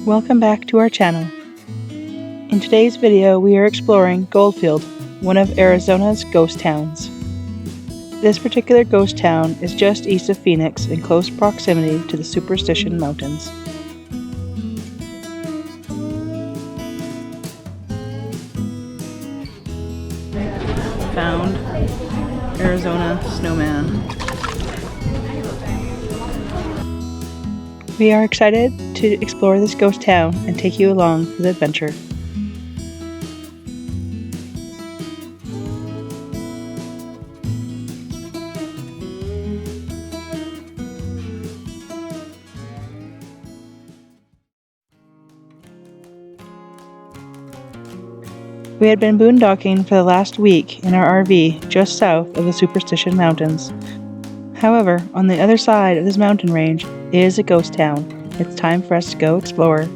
Welcome back to our channel. In today's video we are exploring Goldfield, one of Arizona's ghost towns. This particular ghost town is just east of Phoenix in close proximity to the Superstition Mountains. Found Arizona snowman. We are excited to explore this ghost town and take you along for the adventure. We had been boondocking for the last week in our RV just south of the Superstition Mountains. However, on the other side of this mountain range is a ghost town. It's time for us to go explore.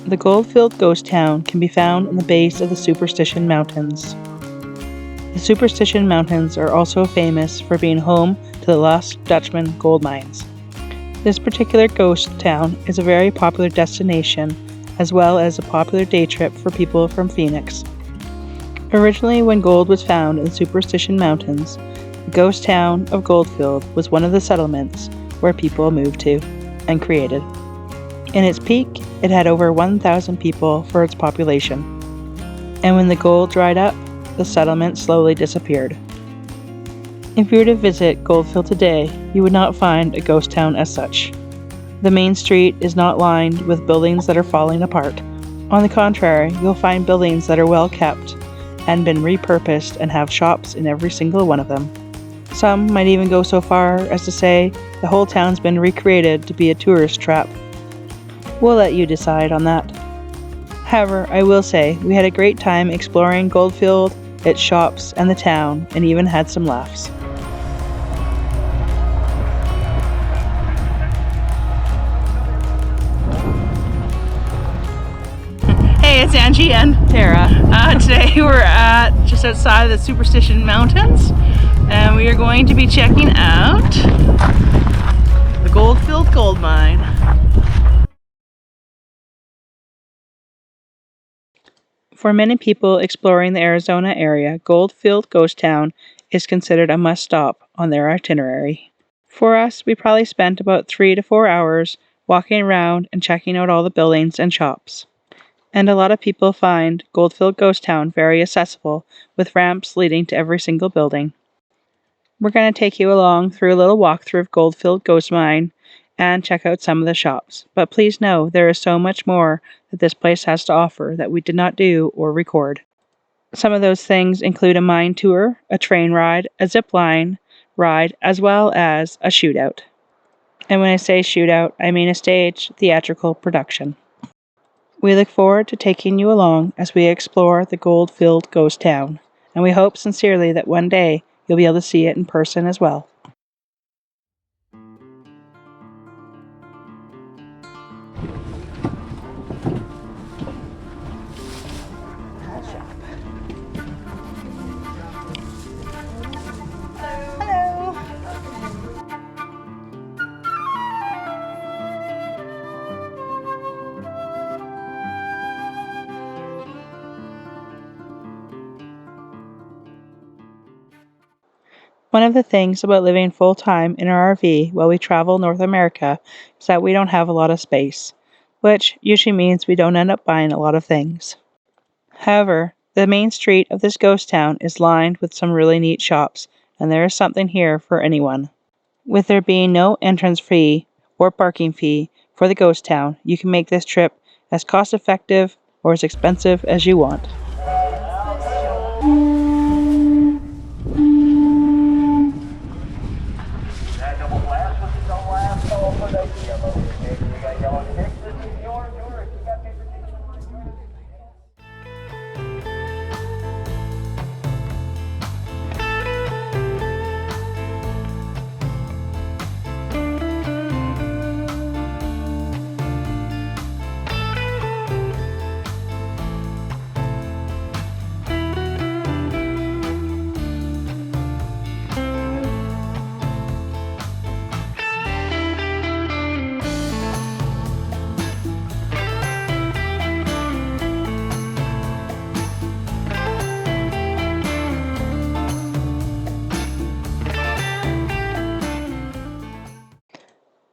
The Goldfield ghost town can be found in the base of the Superstition Mountains. The Superstition Mountains are also famous for being home to the Lost Dutchman gold mines. This particular ghost town is a very popular destination, as well as a popular day trip for people from Phoenix. Originally, when gold was found in the Superstition Mountains, the ghost town of Goldfield was one of the settlements where people moved to and created. In its peak, it had over 1,000 people for its population. And when the gold dried up, the settlement slowly disappeared. If you were to visit Goldfield today, you would not find a ghost town as such. The main street is not lined with buildings that are falling apart. On the contrary, you'll find buildings that are well kept and been repurposed and have shops in every single one of them. Some might even go so far as to say the whole town's been recreated to be a tourist trap. We'll let you decide on that. However, I will say we had a great time exploring Goldfield, its shops, and the town, and even had some laughs. Hey, it's Angie and Tarah. Today we're at just outside of the Superstition Mountains, and we are going to be checking out the Goldfield gold mine. For many people exploring the Arizona area, Goldfield Ghost Town is considered a must-stop on their itinerary. For us, we probably spent about 3 to 4 hours walking around and checking out all the buildings and shops. And a lot of people find Goldfield Ghost Town very accessible, with ramps leading to every single building. We're going to take you along through a little walkthrough of Goldfield Ghost Mine and check out some of the shops. But please know there is so much more that this place has to offer that we did not do or record. Some of those things include a mine tour, a train ride, a zip line ride, as well as a shootout. And when I say shootout, I mean a staged theatrical production. We look forward to taking you along as we explore the Goldfield Ghost Town, and we hope sincerely that one day you'll be able to see it in person as well. One of the things about living full-time in our RV while we travel North America is that we don't have a lot of space, which usually means we don't end up buying a lot of things. However, the main street of this ghost town is lined with some really neat shops, and there is something here for anyone. With there being no entrance fee or parking fee for the ghost town, you can make this trip as cost-effective or as expensive as you want.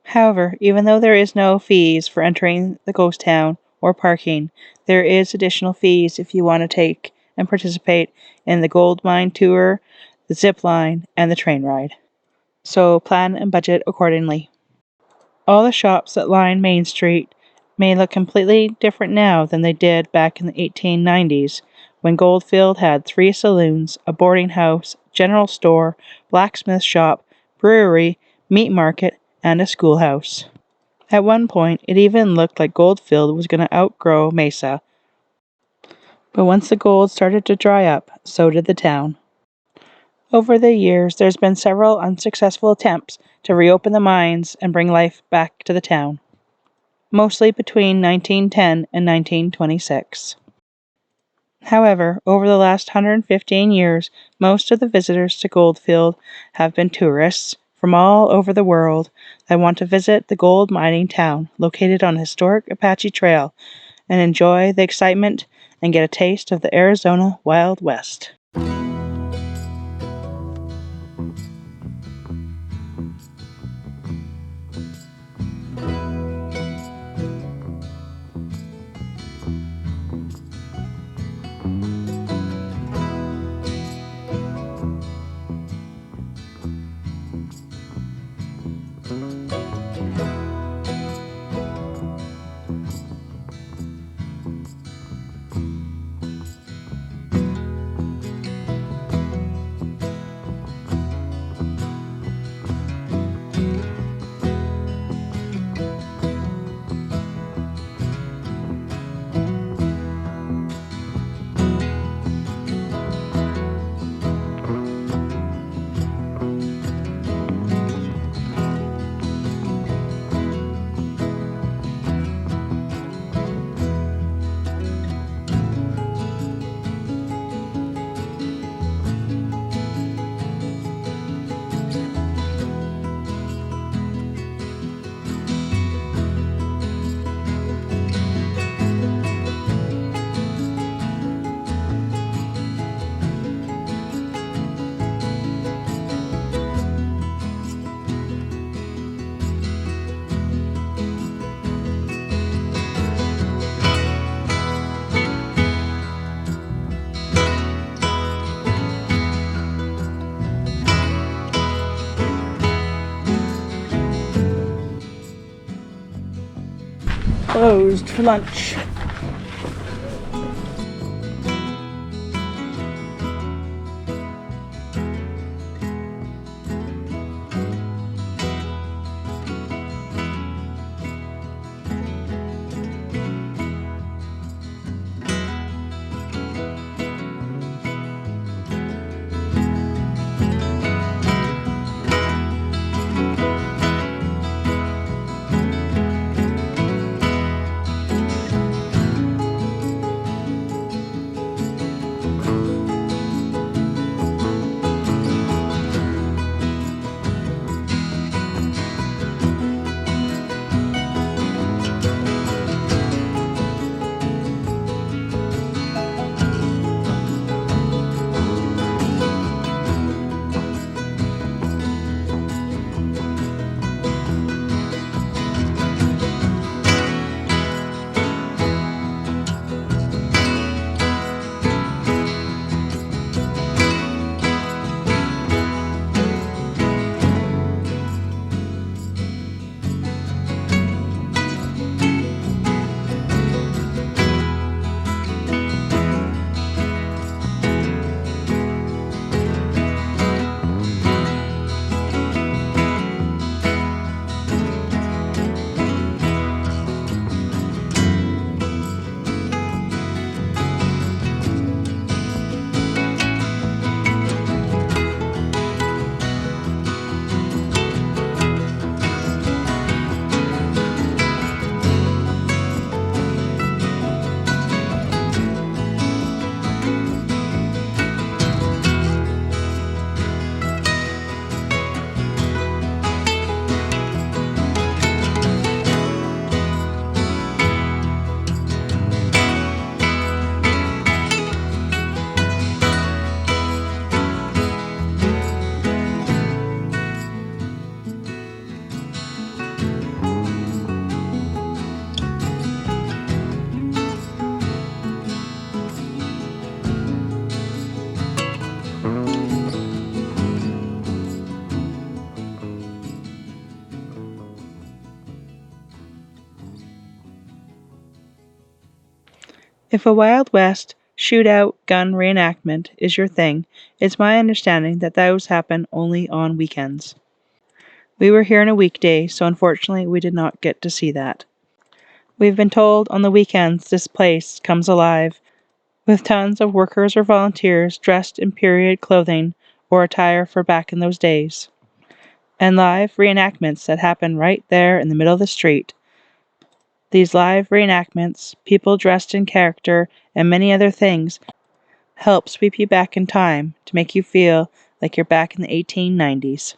However, even though there is no fees for entering the ghost town or parking, there is additional fees if you want to take and participate in the gold mine tour, the zip line, and the train ride. So plan and budget accordingly. All the shops that line Main Street may look completely different now than they did back in the 1890s, when Goldfield had 3 saloons, a boarding house, general store, blacksmith shop, brewery, meat market, and a schoolhouse. At one point, it even looked like Goldfield was going to outgrow Mesa. But once the gold started to dry up, so did the town. Over the years, there's been several unsuccessful attempts to reopen the mines and bring life back to the town, mostly between 1910 and 1926. However, over the last 115 years, most of the visitors to Goldfield have been tourists from all over the world that want to visit the gold mining town located on a historic Apache trail and enjoy the excitement and get a taste of the Arizona Wild West. Closed for lunch. If a Wild West shootout gun reenactment is your thing, it's my understanding that those happen only on weekends. We were here on a weekday, so unfortunately we did not get to see that. We've been told on the weekends this place comes alive, with tons of workers or volunteers dressed in period clothing or attire for back in those days, and live reenactments that happen right there in the middle of the street. These live reenactments, people dressed in character, and many other things help sweep you back in time to make you feel like you're back in the 1890s.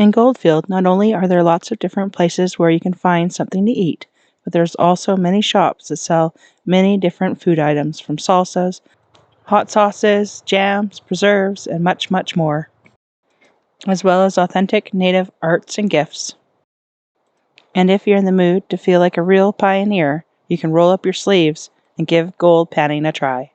In Goldfield, not only are there lots of different places where you can find something to eat, but there's also many shops that sell many different food items, from salsas, hot sauces, jams, preserves, and much, much more, as well as authentic native arts and gifts. And if you're in the mood to feel like a real pioneer, you can roll up your sleeves and give gold panning a try.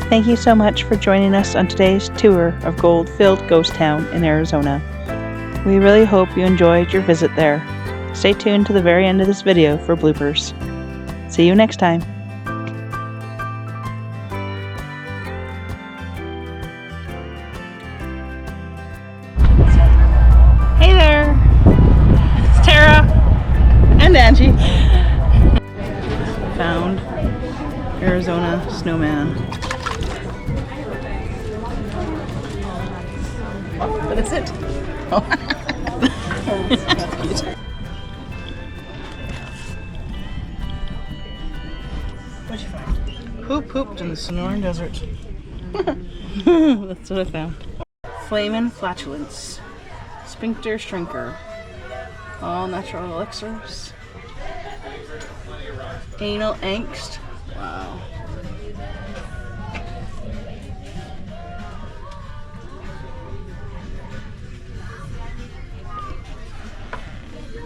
Thank you so much for joining us on today's tour of Goldfield Ghost Town in Arizona. We really hope you enjoyed your visit there. Stay tuned to the very end of this video for bloopers. See you next time. Hey there! It's Tarah and Angie. Found Arizona snowman. But that's it. Oh. That's cute. What'd you find? Who pooped in the Sonoran Desert? That's what I found. Flamin' flatulence. Sphincter shrinker. All natural elixirs. Anal angst. Wow.